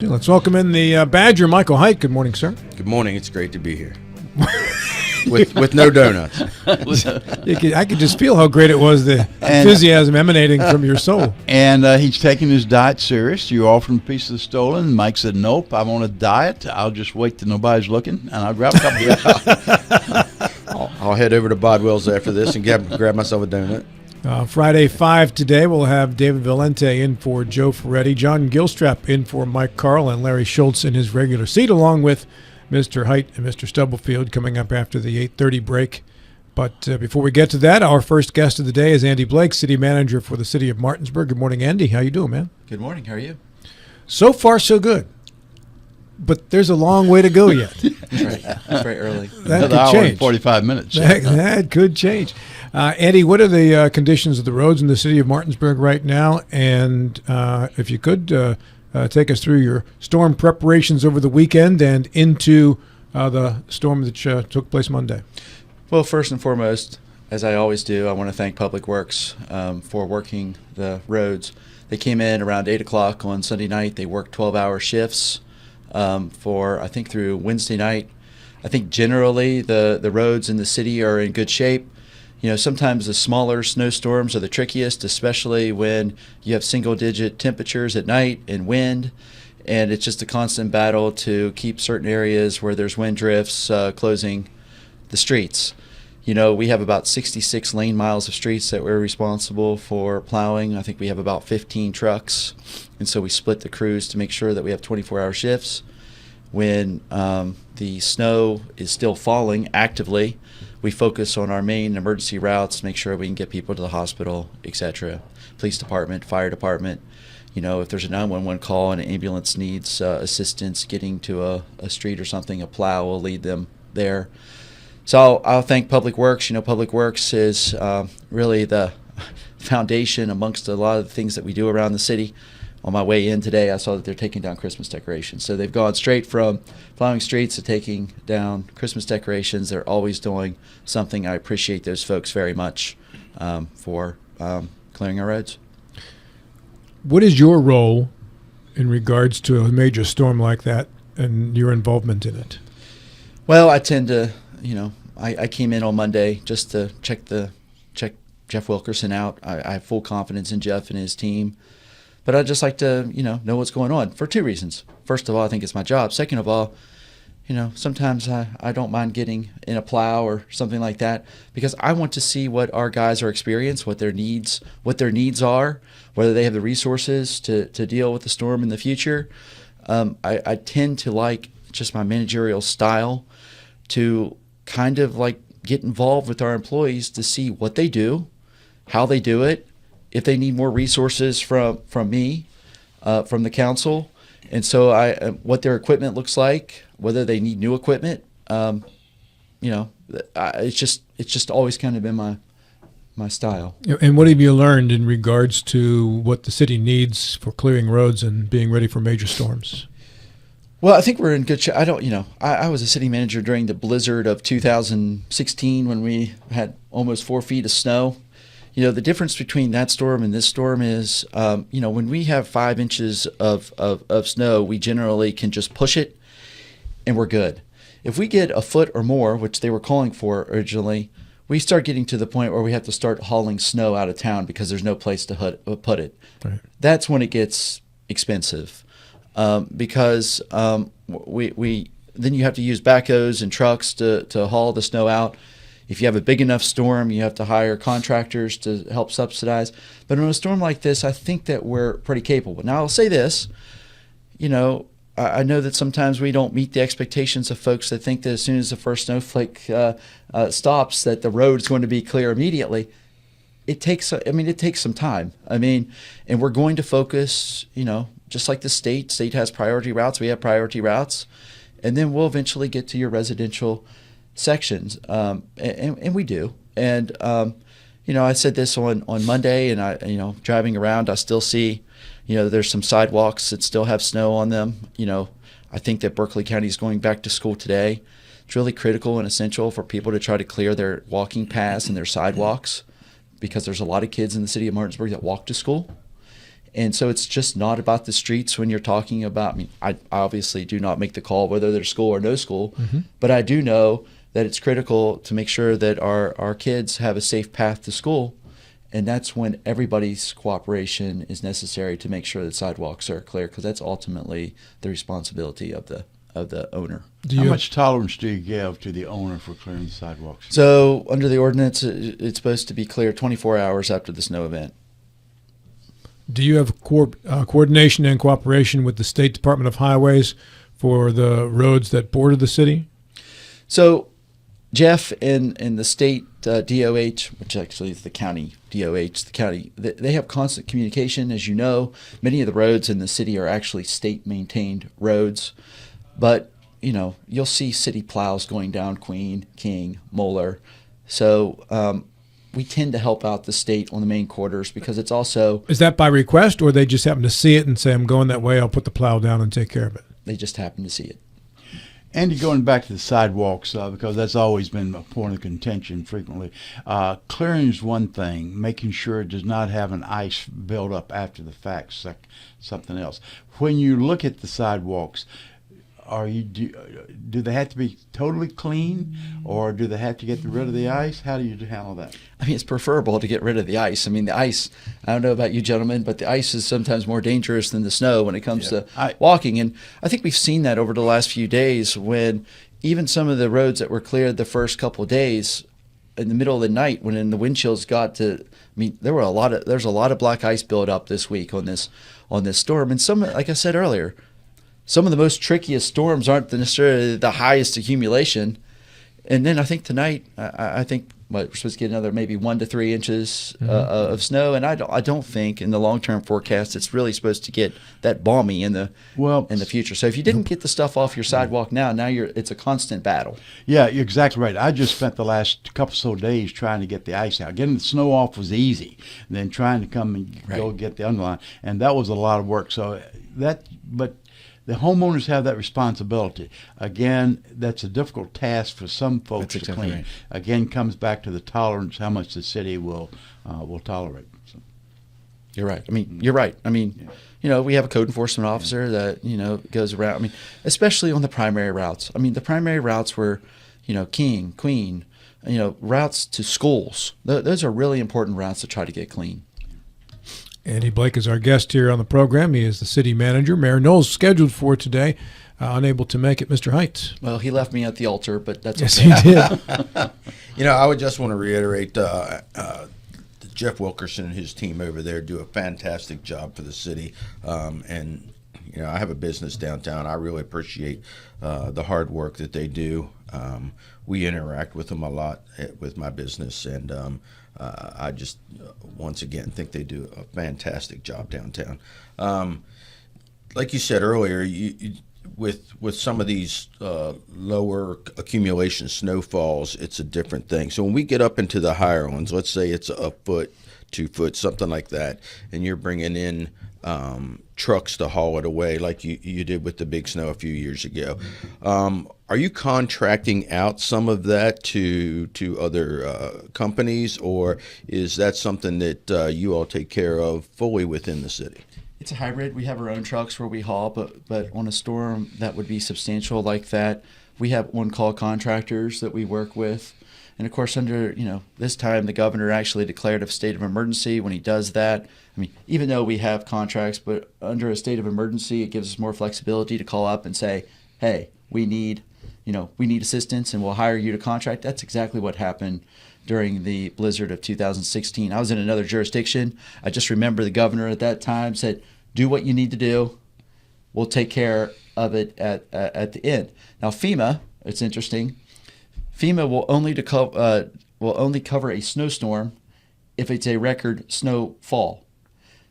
Let's welcome in the Badger, Michael Hite. Good morning, sir. Good morning. It's great to be here. with no donuts. I could just feel how great it was, the enthusiasm emanating from your soul. And he's taking his diet serious. You offered him a piece of the stolen. Mike said, nope, I want a diet. I'll just wait till nobody's looking, and I'll grab a couple of I'll head over to Bodwell's after this and grab myself a donut. Friday 5 today, we'll have David Valente in for Joe Ferretti, John Gilstrap in for Mike Carl, and Larry Schultz in his regular seat, along with Mr. Hite and Mr. Stubblefield coming up after the 8:30 break. But before we get to that, our first guest of the day is Andy Blake, City Manager for the City of Martinsburg. Good morning, Andy. How you doing, man? Good morning. How are you? So far, so good. But there's a long way to go yet. That's right. That's very early. That another could hour change. and 45 minutes. That could change. Andy, what are the conditions of the roads in the city of Martinsburg right now? And if you could take us through your storm preparations over the weekend and into the storm that took place Monday. Well, first and foremost, as I always do, I want to thank Public Works for working the roads. They came in around 8 o'clock on Sunday night. They worked 12-hour shifts for, I think, through Wednesday night. I think generally the roads in the city are in good shape. You know, sometimes the smaller snowstorms are the trickiest, especially when you have single-digit temperatures at night and wind, and it's just a constant battle to keep certain areas where there's wind drifts closing the streets. You know, we have about 66 lane miles of streets that we're responsible for plowing. I think we have about 15 trucks, and so we split the crews to make sure that we have 24-hour shifts. When the snow is still falling actively, we focus on our main emergency routes, make sure we can get people to the hospital, etc. Police department, fire department. You know, if there's a 911 call and an ambulance needs assistance getting to a street or something, a plow will lead them there. So I'll thank Public Works. You know, Public Works is really the foundation amongst a lot of the things that we do around the city. On my way in today, I saw that they're taking down Christmas decorations. So they've gone straight from plowing streets to taking down Christmas decorations. They're always doing something. I appreciate those folks very much for clearing our roads. What is your role in regards to a major storm like that and your involvement in it? Well, I tend to, you know, I came in on Monday just to check Jeff Wilkerson out. I have full confidence in Jeff and his team. But I'd just like to, know what's going on for two reasons. First of all, I think it's my job. Second of all, sometimes I don't mind getting in a plow or something like that because I want to see what our guys are experiencing, what their needs are, whether they have the resources to deal with the storm in the future. I tend to like just my managerial style to kind of like get involved with our employees to see what they do, how they do it, if they need more resources from me, from the council, and so what their equipment looks like, whether they need new equipment, it's just always kind of been my style. And what have you learned in regards to what the city needs for clearing roads and being ready for major storms? Well, I think we're in good shape. I was a city manager during the blizzard of 2016 when we had almost 4 feet of snow. You know, the difference between that storm and this storm is, when we have 5 inches of snow, we generally can just push it and we're good. If we get a foot or more, which they were calling for originally, we start getting to the point where we have to start hauling snow out of town because there's no place to put it. Right. That's when it gets expensive because then you have to use backhoes and trucks to haul the snow out. If you have a big enough storm, you have to hire contractors to help subsidize. But in a storm like this, I think that we're pretty capable. Now, I'll say this, I know that sometimes we don't meet the expectations of folks that think that as soon as the first snowflake stops, that the road is going to be clear immediately. It takes some time. And we're going to focus, just like the state has priority routes, we have priority routes, and then we'll eventually get to your residential sections, and we do. And I said this on Monday, and I driving around, I still see, there's some sidewalks that still have snow on them. I think that Berkeley County is going back to school today. It's really critical and essential for people to try to clear their walking paths and their sidewalks because there's a lot of kids in the city of Martinsburg that walk to school. And so it's just not about the streets when you're talking about, I mean, I obviously do not make the call whether there's school or no school, but I do know that it's critical to make sure that our kids have a safe path to school. And that's when everybody's cooperation is necessary to make sure that sidewalks are clear, because that's ultimately the responsibility of the owner. How much tolerance do you give to the owner for clearing the sidewalks? So under the ordinance, it's supposed to be clear 24 hours after the snow event. Do you have coordination and cooperation with the State Department of Highways for the roads that border the city? So Jeff and the state DOH, which actually is the county DOH, they have constant communication. As you know, many of the roads in the city are actually state-maintained roads. But, you'll see city plows going down Queen, King, Moeller. So we tend to help out the state on the main corridors because it's also... Is that by request, or they just happen to see it and say, I'm going that way, I'll put the plow down and take care of it? They just happen to see it. Andy, going back to the sidewalks, because that's always been a point of contention frequently. Clearing is one thing. Making sure it does not have an ice build up after the fact, something else. When you look at the sidewalks, do they have to be totally clean, or do they have to get rid of the ice? How do you handle that? I mean, it's preferable to get rid of the ice. I mean, the ice, I don't know about you gentlemen, but the ice is sometimes more dangerous than the snow when it comes to walking. And I think we've seen that over the last few days when even some of the roads that were cleared the first couple of days in the middle of the night when the wind chills got to, I mean, there's a lot of black ice built up this week on this storm. And some, like I said earlier, some of the most trickiest storms aren't necessarily the highest accumulation. And then I think tonight, I think we're supposed to get another maybe 1 to 3 inches of snow. And I don't think in the long-term forecast it's really supposed to get that balmy in the future. So if you didn't get the stuff off your sidewalk now it's a constant battle. Yeah, you're exactly right. I just spent the last couple of days trying to get the ice out. Getting the snow off was easy. And then trying to come and go get the underline. And that was a lot of work. But the homeowners have that responsibility. Again, that's a difficult task for some folks to clean. Right. Again, comes back to the tolerance, how much the city will tolerate. So. You're right. I mean, you're right. I mean, we have a code enforcement officer that, goes around. I mean, especially on the primary routes. I mean, the primary routes were, King, Queen, routes to schools. Those are really important routes to try to get clean. Andy Blake is our guest here on the program. He is the city manager. Mayor Knowles scheduled for today, unable to make it. Mr. Height. Well, he left me at the altar, but that's yes, okay. He did. I would just want to reiterate Jeff Wilkerson and his team over there do a fantastic job for the city. And I have a business downtown. I really appreciate the hard work that they do. We interact with them a lot with my business, and I just once again think they do a fantastic job downtown. Like you said earlier, with some of these lower accumulation snowfalls, it's a different thing. So when we get up into the higher ones, let's say it's a foot, 2 foot, something like that, and you're bringing in trucks to haul it away like you did with the big snow a few years ago. Are you contracting out some of that to other companies, or is that something that you all take care of fully within the city? It's a hybrid. We have our own trucks where we haul, but on a storm that would be substantial like that, we have on-call contractors that we work with. And of course, under this time, the governor actually declared a state of emergency. When he does that, I mean, even though we have contracts, but under a state of emergency, it gives us more flexibility to call up and say, "Hey, we need assistance, and we'll hire you to contract." That's exactly what happened during the blizzard of 2016. I was in another jurisdiction. I just remember the governor at that time said, "Do what you need to do. We'll take care of it at the end." Now, FEMA, it's interesting. FEMA will only cover a snowstorm if it's a record snowfall.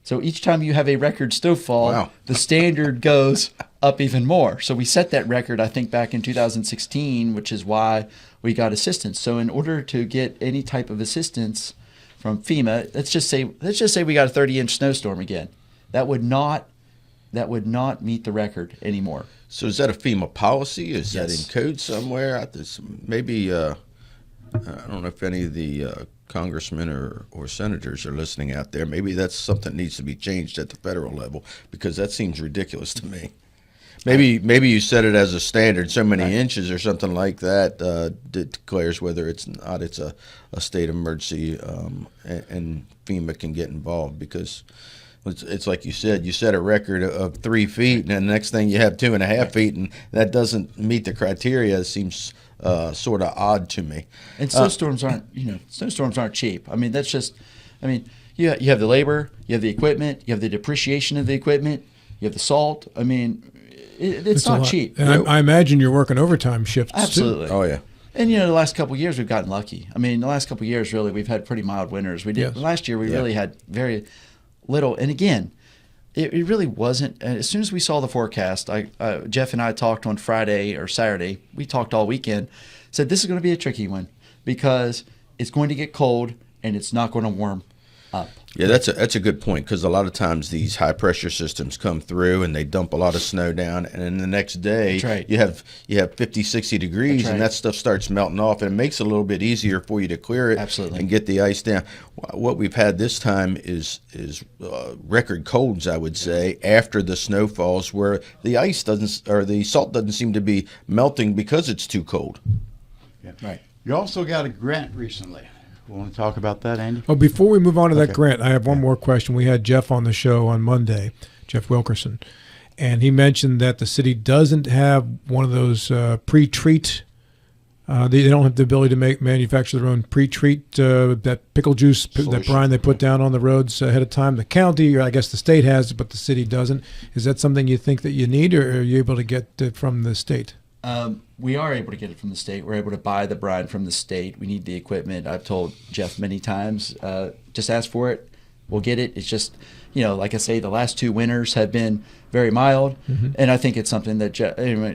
So each time you have a record snowfall, the standard goes up even more. So we set that record, I think, back in 2016, which is why we got assistance. So in order to get any type of assistance from FEMA, let's just say we got a 30-inch snowstorm again. That would not meet the record anymore. So is that a FEMA policy? Is Yes. that in code somewhere? Maybe I don't know if any of the congressmen or senators are listening out there, maybe that's something that needs to be changed at the federal level, because that seems ridiculous to me. Maybe you set it as a standard, so many inches or something like that, declares whether it's a state emergency, and FEMA can get involved, because it's like you said, you set a record of 3 feet, and then the next thing you have 2.5 feet, and that doesn't meet the criteria. It seems sort of odd to me. And snowstorms aren't cheap. I mean, that's just, you have the labor, you have the equipment, you have the depreciation of the equipment, you have the salt. I mean, it's not cheap. And I imagine you're working overtime shifts Absolutely. too. Oh yeah. And the last couple of years we've gotten lucky. I mean, the last couple of years really we've had pretty mild winters. We did last year. We really had very little. And again, it really wasn't. As soon as we saw the forecast, Jeff and I talked on Friday or Saturday. We talked all weekend. Said this is going to be a tricky one because it's going to get cold and it's not going to warm up. Yeah, that's a good point, because a lot of times these high pressure systems come through and they dump a lot of snow down, and then the next day you have 50, 60 degrees, and that stuff starts melting off, and it makes it a little bit easier for you to clear it and get the ice down. What we've had this time is record colds, I would say, after the snow falls, where the ice doesn't, or the salt doesn't seem to be melting because it's too cold. Yeah. Right. You also got a grant recently. Want to talk about that, Andy? Well, before we move on to that grant, I have one more question. We had Jeff on the show on Monday, Jeff Wilkerson, and he mentioned that the city doesn't have one of those pre-treat. They don't have the ability to manufacture their own pre-treat, that pickle juice, that brine they put down on the roads ahead of time. The county, or I guess the state has it, but the city doesn't. Is that something you think that you need, or are you able to get it from the state? We are able to get it from the state. We're able to buy the brine from the state. We need the equipment. I've told Jeff many times, just ask for it. We'll get it. It's just, like I say, the last 2 winters have been very mild. Mm-hmm. And I think it's something that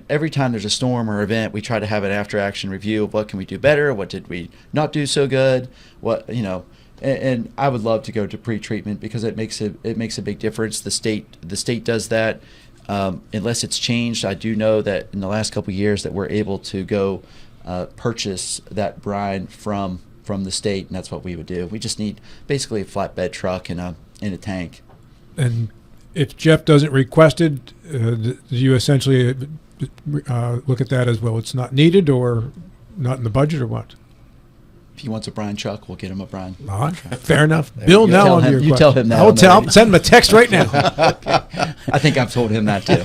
every time there's a storm or event, we try to have an after-action review of what can we do better, what did we not do so good, and I would love to go to pre-treatment because it makes a big difference. The state does that. Unless it's changed, I do know that in the last couple of years that we're able to go purchase that brine from the state, and that's what we would do. We just need basically a flatbed truck and a tank. And if Jeff doesn't request it, do you essentially look at that as, well, it's not needed or not in the budget, or what? If he wants a brine truck, we'll get him a brine. All right, fair enough. Bill, now on your question. You tell him that. I'll send him a text right now. I think I've told him that too.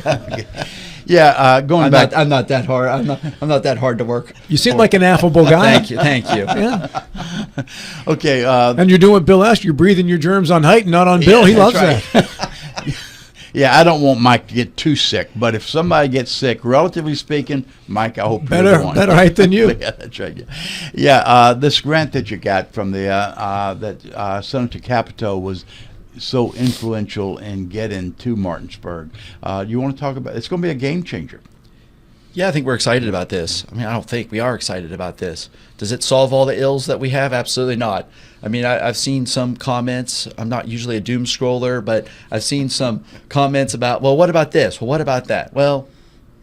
Yeah, going back. I'm not that hard. I'm not that hard to work. You seem like an affable guy. Thank you. Yeah. Okay. And you're doing what Bill asked. You're breathing your germs on Height and not on Bill. He loves that. Yeah, I don't want Mike to get too sick, but if somebody gets sick, relatively speaking, Mike, I hope you're the one. Better Height than you. Yeah, that's right. Yeah, this grant that you got from the that Senator Capito was so influential in getting to Martinsburg. You want to talk about? It's going to be a game changer. Yeah, I think we're excited about this. I don't think we are excited about this. Does it solve all the ills that we have? Absolutely not. I've seen some comments. I'm not usually a doom scroller, but I've seen some comments about, well, what about this? Well, what about that? Well,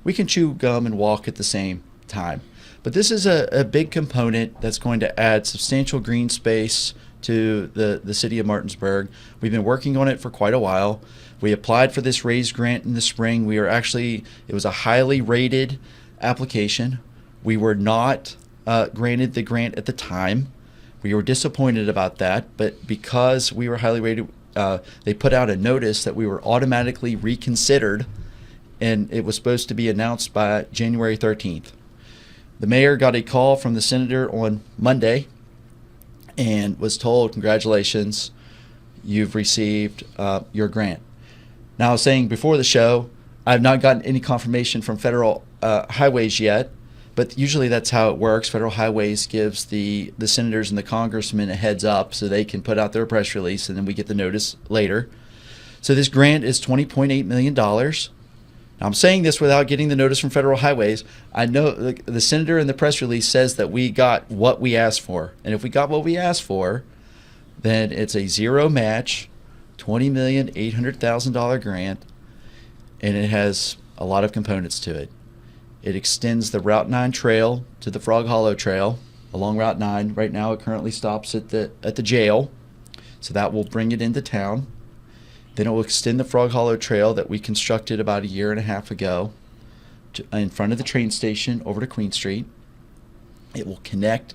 we can chew gum and walk at the same time. But this is a big component that's going to add substantial green space to the city of Martinsburg. We've been working on it for quite a while. We applied for this RAISE grant in the spring. It was a highly rated application. We were not granted the grant at the time. We were disappointed about that, but because we were highly rated, they put out a notice that we were automatically reconsidered, and it was supposed to be announced by January 13th. The mayor got a call from the senator on Monday and was told, congratulations, you've received your grant. Now, I was saying before the show, I've not gotten any confirmation from Federal Highways yet, but usually that's how it works. Federal Highways gives the senators and the congressmen a heads up so they can put out their press release, and then we get the notice later. So this grant is $20.8 million. Now, I'm saying this without getting the notice from Federal Highways. I know the senator in the press release says that we got what we asked for. And if we got what we asked for, then it's a zero match, $20,800,000 grant, and it has a lot of components to it. It extends the Route 9 trail to the Frog Hollow Trail, along Route 9. Right now, it currently stops at the jail, so that will bring it into town. Then it will extend the Frog Hollow Trail that we constructed about a year and a half ago in front of the train station over to Queen Street. It will connect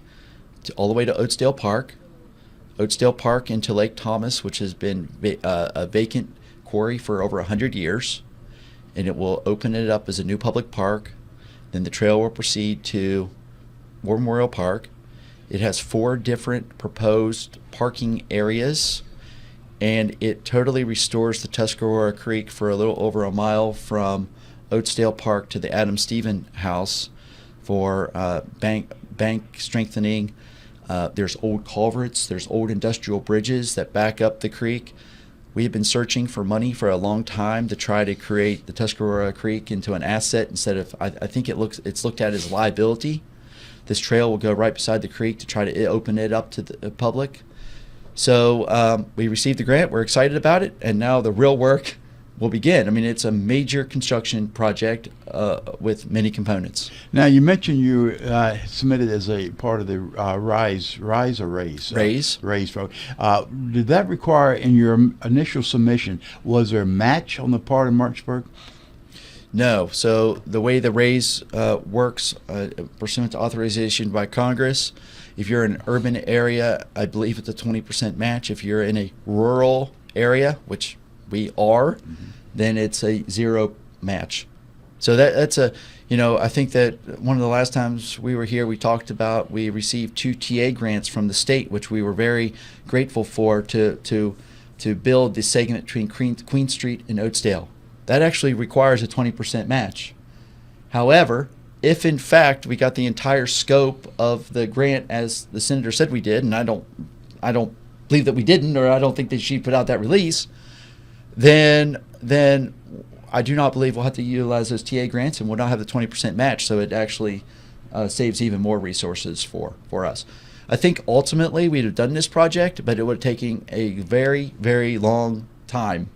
all the way to Oatesdale Park into Lake Thomas, which has been a vacant quarry for over 100 years, and it will open it up as a new public park. Then the trail will proceed to War Memorial Park. It has 4 different proposed parking areas, and it totally restores the Tuscarora Creek for a little over a mile from Oatesdale Park to the Adam Stephen House for bank strengthening. There's old culverts, there's old industrial bridges that back up the creek. We have been searching for money for a long time to try to create the Tuscarora Creek into an asset instead of, I think it's looked at as liability. This trail will go right beside the creek to try to open it up to the public. So we received the grant, we're excited about it, and now the real work will begin. I mean, it's a major construction project with many components. Now, you mentioned you submitted as a part of the Raise program. Did that require, in your initial submission, was there a match on the part of Martinsburg? No. So the way the Raise works, pursuant to authorization by Congress, if you're in an urban area, I believe it's a 20% match. If you're in a rural area, which we are, then it's a 0 match. So that's I think that one of the last times we were here, we talked about, we received 2 TA grants from the state, which we were very grateful for to build the segment between Queen Street and Oatesdale. That actually requires a 20% match. However, if in fact we got the entire scope of the grant as the senator said we did, and I don't believe that we didn't, or I don't think that she put out that release, then I do not believe we'll have to utilize those TA grants and we'll not have the 20% match, so it actually saves even more resources for us. I think ultimately we'd have done this project, but it would have taken a very, very long time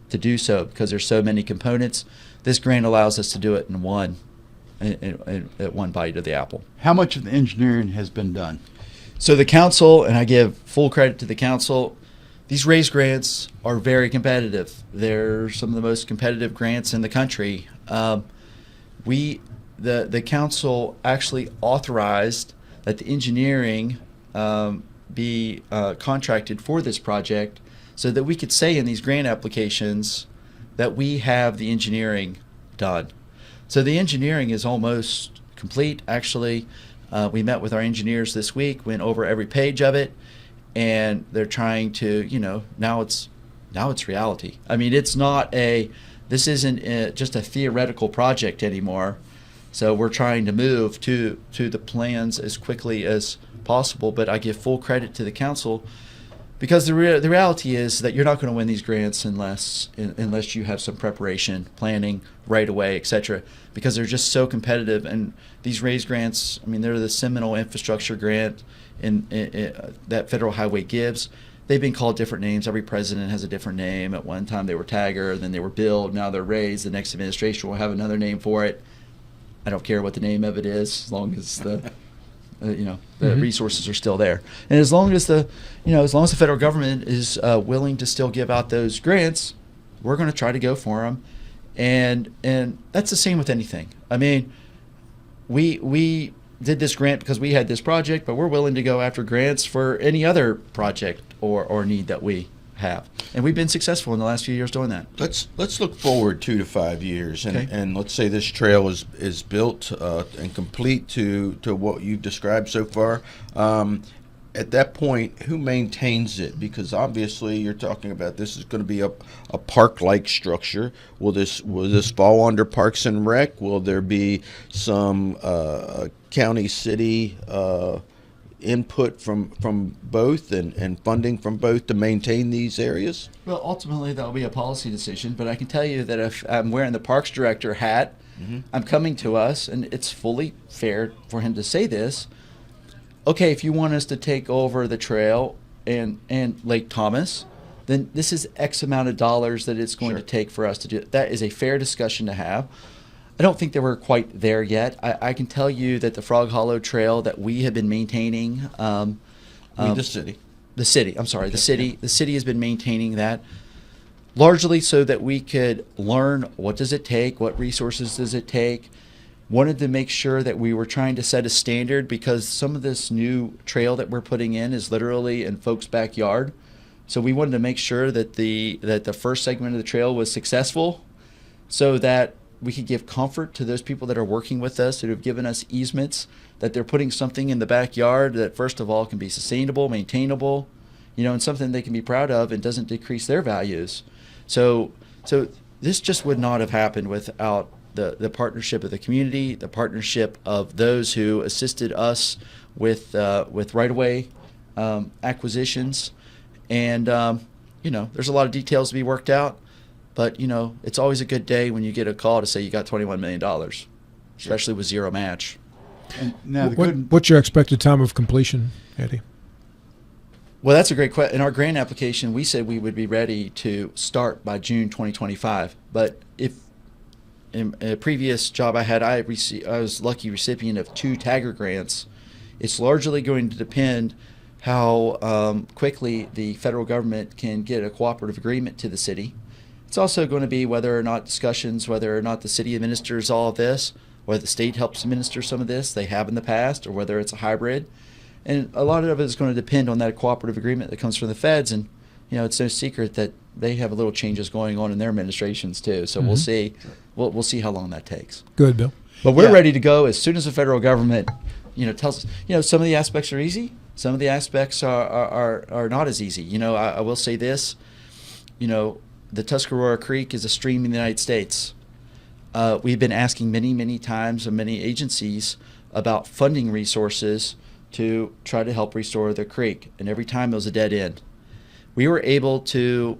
to do so because there's so many components. This grant allows us to do it in one bite of the apple. How much of the engineering has been done? So the council, and I give full credit to the council, these Raise grants are very competitive. They're some of the most competitive grants in the country. The council actually authorized that the engineering be contracted for this project so that we could say in these grant applications that we have the engineering done. So the engineering is almost complete. Actually, we met with our engineers this week, went over every page of it, and they're trying to, now it's reality. I mean, this isn't just a theoretical project anymore. So we're trying to move to the plans as quickly as possible. But I give full credit to the council because the reality is that you're not going to win these grants unless you have some preparation, planning, right away, etc. Because they're just so competitive. And these Raise grants, I mean, they're the seminal infrastructure grant in that Federal Highway gives. They've been called different names. Every president has a different name. At one time they were Tagger, then they were Build, now they're Raise. The next administration will have another name for it. I don't care what the name of it is, as long as the resources are still there, and as long as the federal government is willing to still give out those grants, we're going to try to go for them, and that's the same with anything. I mean, we did this grant because we had this project, but we're willing to go after grants for any other project or need that we have, and we've been successful in the last few years doing that. Let's look forward 2 to 5 years, and let's say this trail is built and complete to what you've described so far. At that point, who maintains it? Because obviously you're talking about this is going to be a park-like structure. Will this fall under Parks and Rec? Will there be some county, city input from both and funding from both to maintain these areas? Well, ultimately that'll be a policy decision, but I can tell you that if I'm wearing the Parks Director hat, I'm coming to us, and it's fully fair for him to say this. Okay, if you want us to take over the trail and Lake Thomas, then this is X amount of dollars that it's going to take for us to do it. That is a fair discussion to have. I don't think that we're quite there yet. I can tell you that the Frog Hollow Trail that we have been maintaining, The city. the city. I'm sorry, Okay, the city. The city has been maintaining that largely so that we could learn what does it take, what resources does it take. Wanted to make sure that we were trying to set a standard because some of this new trail that we're putting in is literally in folks' backyard. So we wanted to make sure that the first segment of the trail was successful, so that we could give comfort to those people that are working with us, that have given us easements, that they're putting something in the backyard that first of all can be sustainable, maintainable, and something they can be proud of and doesn't decrease their values. So this just would not have happened without the partnership of the community, the partnership of those who assisted us with right-of-way acquisitions. And, there's a lot of details to be worked out, but, it's always a good day when you get a call to say you got $21 million, especially with zero match. And now What's your expected time of completion, Eddie? Well, that's a great question. In our grant application, we said we would be ready to start by June 2025. But if in a previous job I had, I was lucky recipient of 2 Tagger grants. It's largely going to depend how quickly the federal government can get a cooperative agreement to the city. It's also going to be whether or not the city administers all of this, whether the state helps administer some of this, they have in the past, or whether it's a hybrid. And a lot of it is going to depend on that cooperative agreement that comes from the feds. And, it's no secret that they have a little changes going on in their administrations too. So we'll see. We'll see how long that takes. Good, Bill. But we're ready to go as soon as the federal government, tells us. Some of the aspects are easy. Some of the aspects are not as easy. I will say this. The Tuscarora Creek is a stream in the United States. We've been asking many, many times of many agencies about funding resources to try to help restore the creek, and every time it was a dead end. We were able to,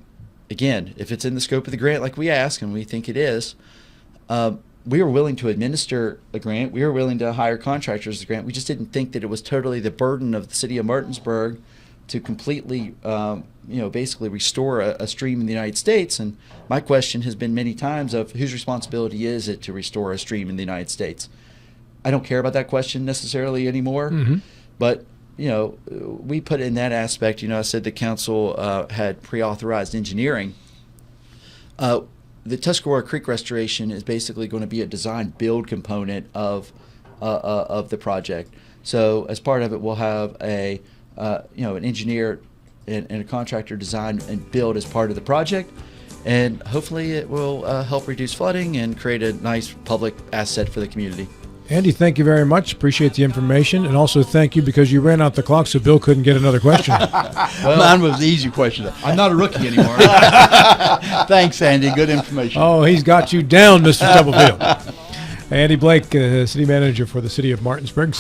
again, if it's in the scope of the grant like we ask, and we think it is, we were willing to administer a grant. We were willing to hire contractors to grant. We just didn't think that it was totally the burden of the city of Martinsburg to completely, basically restore a stream in the United States. And my question has been many times of whose responsibility is it to restore a stream in the United States? I don't care about that question necessarily anymore. Mm-hmm. But, we put in that aspect, I said the council had pre-authorized engineering. The Tuscarora Creek restoration is basically going to be a design build component of the project. So as part of it, we'll have an engineer and a contractor design and build as part of the project. And hopefully it will help reduce flooding and create a nice public asset for the community. Andy, thank you very much. Appreciate the information. And also thank you because you ran out the clock so Bill couldn't get another question. Well, mine was the easy question. I'm not a rookie anymore. Thanks, Andy. Good information. Oh, he's got you down, Mr. Stubblefield. Andy Blake, City Manager for the City of Martinsburg.